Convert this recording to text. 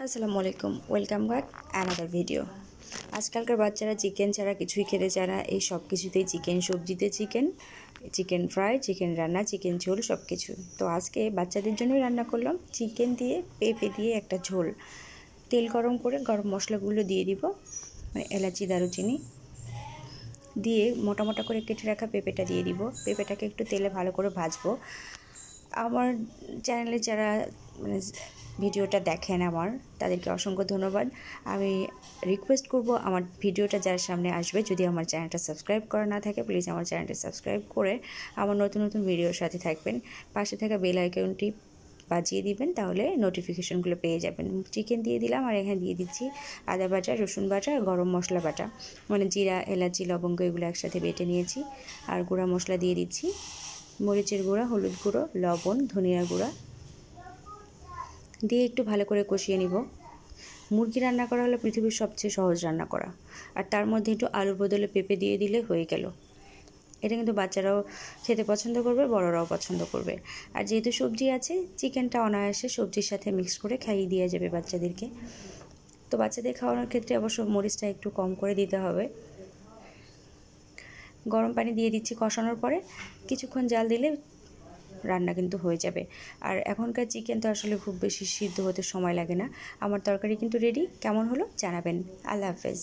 আসসালামু আলাইকুম, welcome back another video. আজকালকার বাচ্চারা চিকেন ছাড়া কিছুই খেতে চায় না। এই সব কিছুতেই চিকেন, সবজিতে চিকেন, চিকেন ফ্রাই, চিকেন রান্না, চিকেন ঝোল, সব কিছু। তো আজকে বাচ্চাদের জন্যই রান্না করলাম চিকেন দিয়ে পেঁপে দিয়ে একটা ঝোল। তেল গরম করে গরম মশলাগুলো দিয়ে দিব, মানে এলাচি, দারুচিনি দিয়ে মোটা মোটা করে কেটে রাখা পেঁপেটা দিয়ে দিব। পেঁপেটাকে একটু তেলে ভালো করে ভাজবো। আমার চ্যানেলে যারা মানে ভিডিওটা দেখেন তাদেরকে অসংখ্য ধন্যবাদ। আমি রিকোয়েস্ট করব, আমার ভিডিওটা যার সামনে আসবে, যদি আমার চ্যানেলটা সাবস্ক্রাইব করা না থাকে, প্লিজ আমার চ্যানেলটা সাবস্ক্রাইব করে আমার নতুন নতুন ভিডিওর সাথে থাকবেন। পাশে থাকা বেল আইকনটি বাজিয়ে দিবেন, তাহলে নোটিফিকেশনগুলো পেয়ে যাবেন। চিকেন দিয়ে দিলাম, আর এখানে দিয়ে দিচ্ছি আদা বাটা, রসুন বাটা, গরম মশলা বাটা, মানে জিরা, এলাচি, লবঙ্গ এগুলো একসাথে বেটে নিয়েছি। আর গুঁড়া মশলা দিয়ে দিচ্ছি, মরিচের গুঁড়া, হলুদ গুঁড়ো, লবণ, ধনিয়া গুঁড়া দিয়ে একটু ভালো করে কষিয়ে নিব। মুরগি রান্না করা হলো পৃথিবীর সবচেয়ে সহজ রান্না করা, আর তার মধ্যে একটু আলুর বদলে পেঁপে দিয়ে দিলে হয়ে গেল। এটা কিন্তু বাচ্চারাও খেতে পছন্দ করবে, বড়রাও পছন্দ করবে। আর যেহেতু সবজি আছে, চিকেনটা অনায়াসে সবজির সাথে মিক্স করে খাইয়ে দেওয়া যাবে বাচ্চাদেরকে। তো বাচ্চাদের খাওয়ানোর ক্ষেত্রে অবশ্য মরিচটা একটু কম করে দিতে হবে। গরম পানি দিয়ে দিচ্ছি কষানোর পরে, কিছুক্ষণ জাল দিলে রান্না কিন্তু হয়ে যাবে। আর এখনকার চিকেন তো আসলে খুব বেশি সিদ্ধ হতে সময় লাগে না। আমার তরকারি কিন্তু রেডি। কেমন হলো জানাবেন। আল্লাহ হাফেজ।